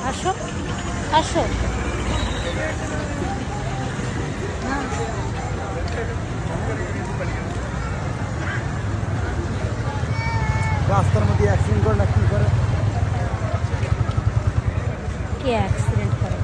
আসো আসো। রাস্তার মধ্যে অ্যাক্সিডেন্ট করে না কি করে? কে অ্যাক্সিডেন্ট করে?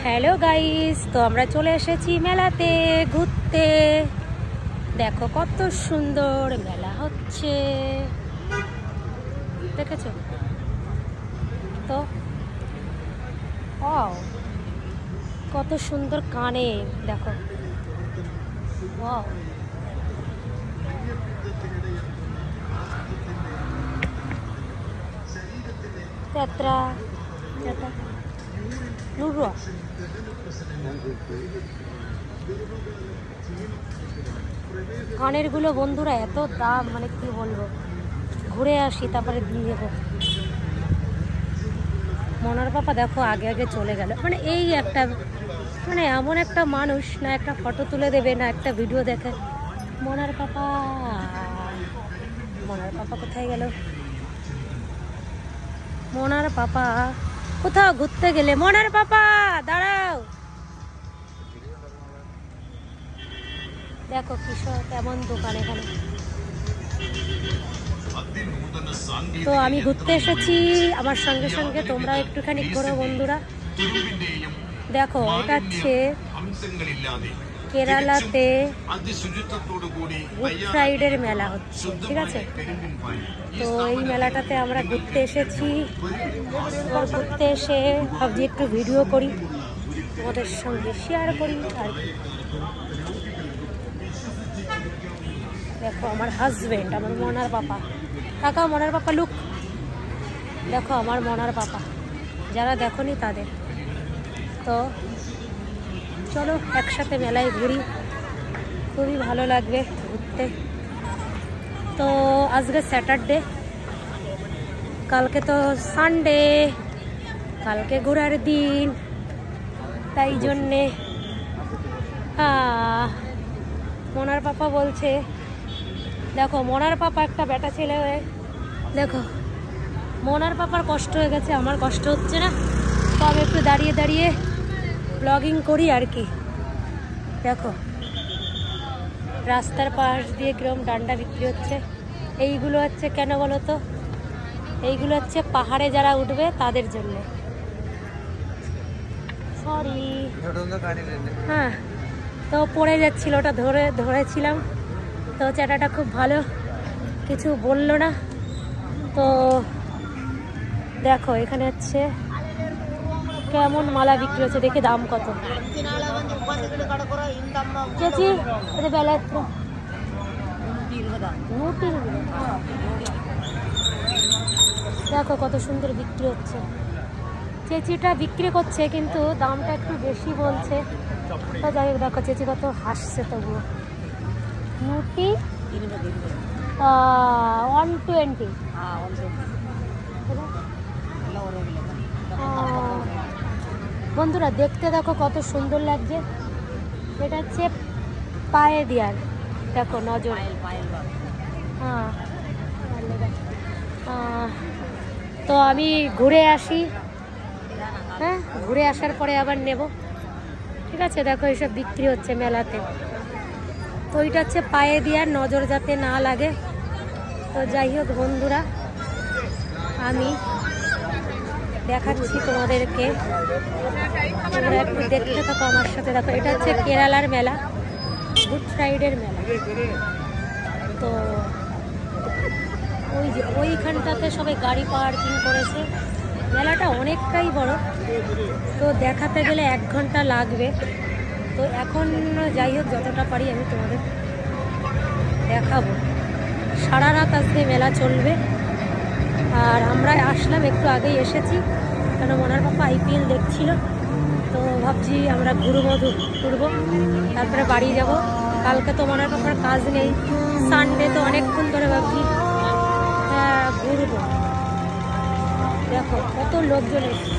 হ্যালো গাইস, তো আমরা চলে এসেছি মেলাতে ঘুরতে। দেখো কত সুন্দর মেলা হচ্ছে, দেখেছো তো? ওয়াও, কত সুন্দর কানে, দেখো। ওয়াও, যাত্রা যাত্রা নুরুয়া। কানের গুলো বন্ধুরা এত দাম, মানে কি বলবো। ঘুরে আসি তারপরে দিয়ে দেবো। মনার পাপা দেখো আগে আগে চলে গেল, মানে এই একটা, মানে এমন একটা মানুষ, না একটা ফটো তুলে দেবে না একটা ভিডিও দেখে। মনার পাপা, মনার পাপা কোথায় গেল? মনার পাপা কোথাও ঘুরতে গেলে। মনার পাপা দাঁড়াও, দেখো কিশোর কেমন দোকান এখানে। তো আমি ঘুরতে এসেছি, আমার সঙ্গে সঙ্গে তোমরা একটুখানি ঘোরো বন্ধুরা। দেখো এটা হচ্ছে কেরালাতে গুড ফ্রাইডের মেলা হচ্ছে, ঠিক আছে? তো এই মেলাটাতে আমরা ঘুরতে এসেছি। ঘুরতে এসে ভাবছি একটু ভিডিও করি, তোমাদের সঙ্গে শেয়ার করি আর কি। দেখো আমার হাজবেন্ড, আমার মনার পাপা। কাকা মনার পাপা লুক, দেখো আমার মনার পাপা, যারা দেখোনি তাদের। তো চলো একসাথে মেলায় ঘুরি, খুবই ভালো লাগবে ঘুরতে। তো আজকে স্যাটারডে, কালকে তো সানডে, কালকে ঘোরার দিন, তাই জন্যে মনার পাপা বলছে, দেখো মনার পাপা একটা বেটা ছেলে হয়ে, দেখো মনার পাপার কষ্ট হয়ে গেছে, আমার কষ্ট হচ্ছে না। তো আমি একটু দাঁড়িয়ে দাঁড়িয়ে ব্লগিং করি আর কি। দেখো রাস্তার পাশ দিয়ে কিরম ডান্ডা বিক্রি হচ্ছে। এইগুলো হচ্ছে কেন বলো তো? এইগুলো হচ্ছে পাহাড়ে যারা উঠবে তাদের জন্য। সরি, হ্যাঁ, তো পড়ে যাচ্ছিল, ওটা ধরেছিলাম। তো চ্যাটাটা খুব ভালো, কিছু বললো না। তো দেখো এখানে হচ্ছে কেমন মালা বিক্রি হচ্ছে, দেখি দাম কত। চেচি এটা বেলা দেখো কত সুন্দর বিক্রি হচ্ছে। চেচিটা বিক্রি করছে কিন্তু দামটা একটু বেশি বলছে। তো যাই হোক, দেখো চেচি কত হাসছে তবুও। নুটি 120। বন্ধুরা দেখতে দেখো কত সুন্দর লাগছে। এটা হচ্ছে পায়ে দেওয়ার, দেখো নজর। হ্যাঁ, তো আমি ঘুরে আসি, হ্যাঁ ঘুরে আসার পরে আবার নেব, ঠিক আছে? দেখো এইসব বিক্রি হচ্ছে মেলাতে। তো এটা হচ্ছে পায়ে দেওয়ার, নজর যাতে না লাগে। তো যাই হোক বন্ধুরা, আমি দেখাচ্ছি তোমাদেরকে, তোমরা একটু দেখতে থাকো আমার সাথে। দেখো এটা হচ্ছে কেরালার মেলা, গুড ফ্রাইডের মেলা। তো ওই যে ওইখানটাতে সবাই গাড়ি পার্কিং করেছে। মেলাটা অনেকটাই বড়, তো দেখাতে গেলে 1 ঘন্টা লাগবে। তো এখন যাই হোক যতটা পারি আমি তোমাদের দেখাবো। সারা রাত আজকে মেলা চলবে। আর আমরা আসলাম, একটু আগেই এসেছি, কেন মনার পাপা IPL দেখছিল। তো ভাবছি আমরা ঘুরবো, তারপরে বাড়ি যাব। কালকে তো মনার পাপার কাজ নেই, সানডে, তো অনেকক্ষণ ধরে ভাবছি ঘুরবো। দেখো কত লোকজন এসেছে।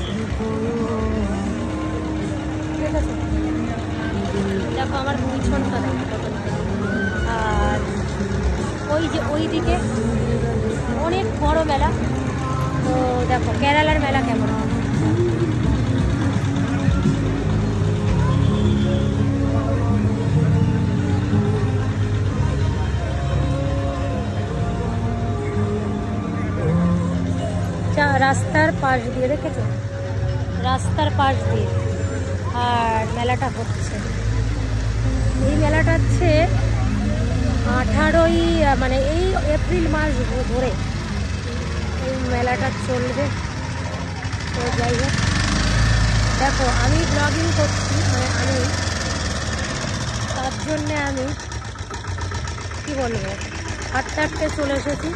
ঠিক আছে, দেখো আমার পিছনটা দেখো কত বড়। আর ওই যে ওই দিকে অনেক বড় মেলা। তো দেখো কেরালার মেলা কেমন। রাস্তার পাশ দিয়ে দেখেছো, রাস্তার পাশ দিয়ে আর মেলাটা হচ্ছে। এই মেলাটা হচ্ছে 18ই মানে এই এপ্রিল মাস ধরে এই মেলাটা চলবে। তো যাই হোক, দেখো আমি ব্লগিং করছি, মানে আমি তার জন্যে আমি কি বলবো হাঁটতে হাঁটতে চলে এসেছি।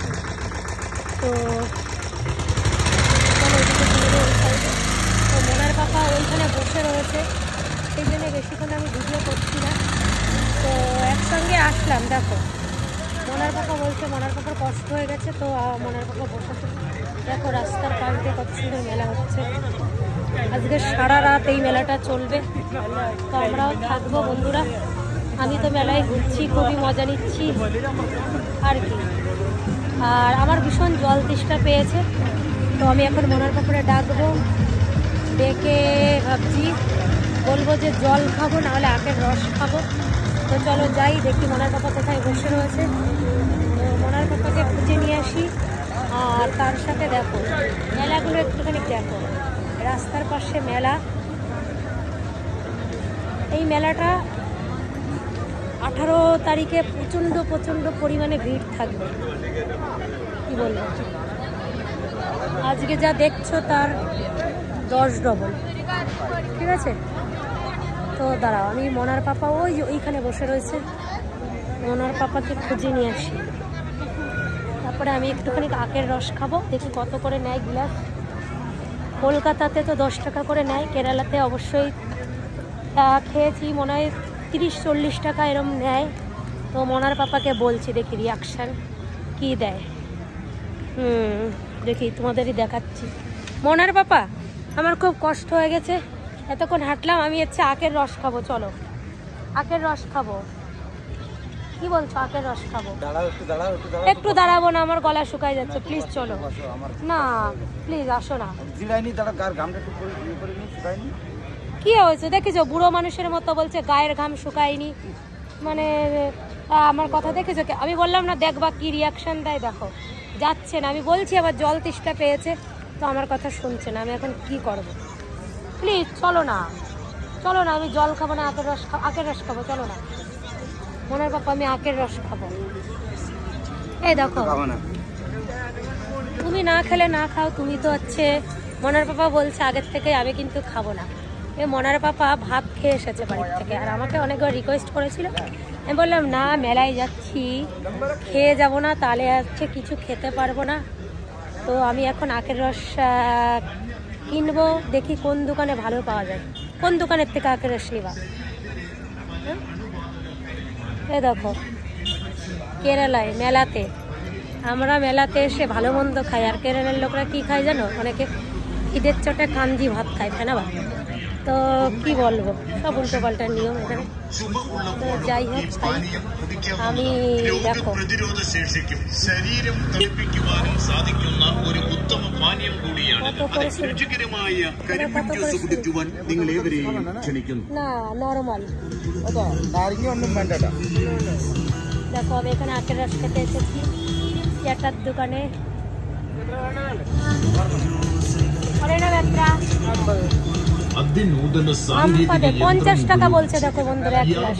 তো তো মোনার পাপা ওইখানে বসে রয়েছে, সেই জন্য বেশিক্ষণ আমি ভিডিও করছি না। তো একসঙ্গে আসলাম। দেখো মোনার পাপা বলছে মোনার পাপার কষ্ট হয়ে গেছে, তো মোনার পাপা বসেছে। দেখো রাস্তার পাশ দিয়ে কত সুন্দর মেলা হচ্ছে। আজকে সারা রাত এই মেলাটা চলবে, তো আমরাও থাকবো বন্ধুরা। আমি তো মেলায় ঘুরছি, খুবই মজা নিচ্ছি আর কি। আর আমার ভীষণ জল তেষ্টা পেয়েছে, তো আমি এখন মোনার পাপড়ে ডাকবো, ডেকে ভাবছি বলবো যে জল খাবো, নাহলে আখের রস খাবো। তো চলো যাই, দেখি মোনার পাপা কোথায় বসে রয়েছে। তো মোনার পাপাকে খুঁজে নিয়ে আসি। আর তার সাথে দেখো মেলাগুলো একটুখানি দেখো, রাস্তার পাশে মেলা। এই মেলাটা 18 তারিখে প্রচণ্ড পরিমাণে ভিড় থাকবে, কি বলবো। আজকে যা দেখছো তার 10 ডবল, ঠিক আছে। তো দাঁড়াও, আমি মোনার পাপা ওই যে ওইখানে বসে রয়েছে, মোনার পাপাকে খুঁজে নিয়ে আসি। তারপরে আমি একটুখানি আখের রস খাবো, দেখি কত করে নেয় গিলাস। কলকাতাতে তো 10 টাকা করে নেয়, কেরালাতে অবশ্যই খেয়েছি মনে হয় 30-40 টাকা এরম নেয়। তো মোনার পাপাকে বলছি, দেখি রিয়াকশান কি দেয়। দেখি তোমাদেরই দেখাচ্ছি। মোনার পাপা, আমার খুব কষ্ট হয়ে গেছে, এতক্ষণ হাঁটলাম, আমি হচ্ছে আখের রস খাবো। চলো আখের রস খাবো, কি বলছো? আখের রস খাবো। একটু দাঁড়াবো না, আমার গলা শুকায় যাচ্ছে, প্লিজ চলো না, প্লিজ আসো না। কি হয়েছে দেখেছো, বুড়ো মানুষের মতো বলছে গায়ের ঘাম শুকায়নি, মানে আমার কথা দেখেছো? আমি বললাম না দেখবা কি রিয়াকশন দেয়, দেখো যাচ্ছে না। আমি বলছি আবার জল তেষ্টা পেয়েছে, তো আমার কথা শুনছে না। আমি এখন কি করব? প্লিজ চলো না, চলো না, আমি জল খাবো না, আখের রস খাবো। চলো না মোনার পাপা, আমি আখের রস খাবো। এই দেখো, তুমি না খেলে না খাও, তুমি তো হচ্ছে মোনার পাপা বলছে আগের থেকে, আমি কিন্তু খাবো না। এই মোনার পাপা ভাত খেয়ে এসেছে বাড়ির থেকে, আর আমাকে অনেকবার রিকোয়েস্ট করেছিল। আমি বললাম না, মেলায় যাচ্ছি, খেয়ে যাব না, তাহলে হচ্ছে কিছু খেতে পারবো না। তো আমি এখন আখের রস কিনবো, দেখি কোন দোকানে ভালো পাওয়া যায়, কোন দোকানের থেকে আখের রস নিবা। এই দেখো কেরালায় মেলাতে, আমরা মেলাতে এসে ভালো মন্দ খাই, আর কেরালার লোকরা কি খায় জানো? অনেকে ঈদের চটে কাঞ্জি ভাত খায়, ফেনা ভাত। তো কি বলবো, সব উল্টো পাল্টার নিয়ম এখানে। তো যাই হোক, আমি দেখো না নরমাল। দেখো আমি এখানে আখের রস খেতে এসেছি একটার দোকানে। 50 টাকা বলছে, দেখো বন্ধুরা এক গ্লাস।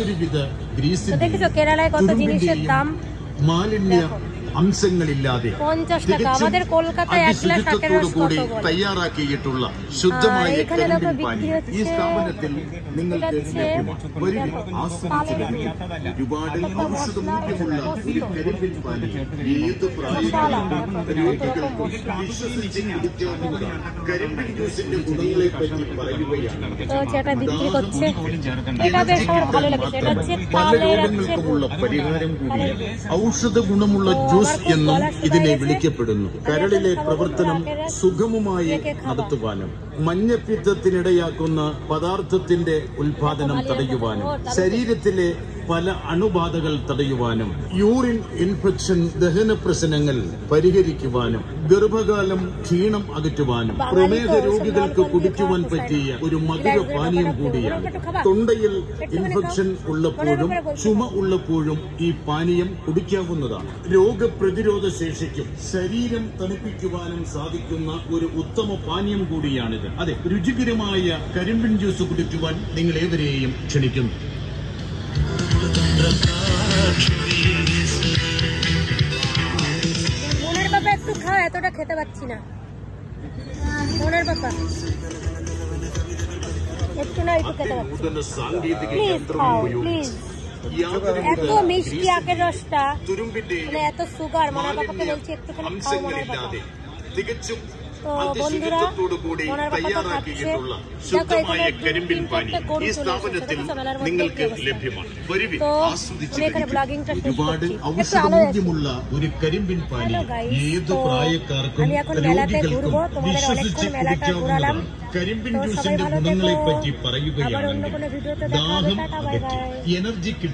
তো দেখেছো কেরালায় কত জিনিসের দাম, അംശങ്ങളില്ലാതെ 50 টাকা। আমাদের কলকাতায় এক গ্লাস আখের রস কত বলে? തയ്യാറാക്കിയിട്ടുള്ള ശുദ്ധമായ കരിമ്പിൻ പാനി ഈ സ്ഥാപനത്തിൽ നിങ്ങൾക്ക് ലഭ്യമാണ്. ഒരുപാട് ഔഷധമൂല്യമുള്ള ഒരു കരിമ്പിൻ പാനി ഏത് പ്രായത്തിലും രോഗികൾക്കും വിശ്വസിച്ച് കുടിക്കാവുന്നതാണ്. കരിമ്പിൻ ജ്യൂസിന്റെ ഗുണങ്ങളെ പറ്റി പറയുകയാണ്. তো যেটা বিক্রি করছে এটা বেশ আমার ভালো লেগেছে। এটা হচ্ছে কালের പലരോഗങ്ങൾക്കുമുള്ള പരിഹാരം കൂടിയാണ്. ഔഷധ ഗുണമുള്ള ജ്യൂസ് ജ്യൂസ് എന്നും ഇതിനെ വിളിക്കപ്പെടുന്നു. കരളിലെ പ്രവർത്തനം സുഗമമായി നടത്തുവാനും മഞ്ഞപ്പിത്തത്തിനിടയാക്കുന്ന പദാർത്ഥത്തിന്റെ ഉൽപാദനം തടയുവാനും ശരീരത്തിലെ പല അണുബാധകൾ തടയുവാനും യൂറിൻ ഇൻഫെക്ഷൻ ദഹന പ്രശ്നങ്ങൾ പരിഹരിക്കുവാനും ഗർഭകാലം ക്ഷീണം അകറ്റുവാനും പ്രമേഹ രോഗികൾക്ക് കുടിക്കുവാൻ പറ്റിയ ഒരു മധുര പാനീയം കൂടിയാണ്. തൊണ്ടയിൽ ഇൻഫെക്ഷൻ ഉള്ളപ്പോഴും ചുമ ഉള്ളപ്പോഴും ഈ പാനീയം കുടിക്കാവുന്നതാണ്. രോഗപ്രതിരോധ ശേഷിക്കും ശരീരം തണുപ്പിക്കുവാനും സാധിക്കുന്ന ഒരു ഉത്തമ പാനീയം കൂടിയാണിത്. അതെ, രുചികരമായ കരിമ്പിൻ ജ്യൂസ് കുടിക്കുവാൻ നിങ്ങൾ ഏവരെയും ക്ഷണിക്കുന്നു. মনের বাবা একটু খাও, এতটা খেতে পাচ্ছি না। মনের বাবা একটু না, একটু খেতে পাচ্ছি। প্লিজ খাও, প্লিজ। এত মিষ্টি আখের রসটা, মানে এত সুগার। মনের বাবাকে বলছি একটুখানি খাও মনের বাবা। তো বন্ধুরা, মনের বাবা তো খাচ্ছে। দেখো এখানে കരിമ്പിൻ പാനി ഈ സ്ഥാപനത്തിൽ നിങ്ങൾക്ക് ലഭ്യമാണ്. তো আমি এখানে ব্লগিংটা শেষ করছি। ഔഷധമൂല്യമുള്ള ഒരു കരിമ്പിൻ പാനി ഏത് പ്രായക്കാർക്കും രോഗികൾക്കും വിശ്വസിച്ച് കുടിക്കാവുന്നതാണ്. കരിമ്പിൻ ജ്യൂസിന്റെ ഗുണങ്ങളെ പറ്റി പറയുകയാണെങ്കിൽ ദാഹം അകറ്റി, എനർജി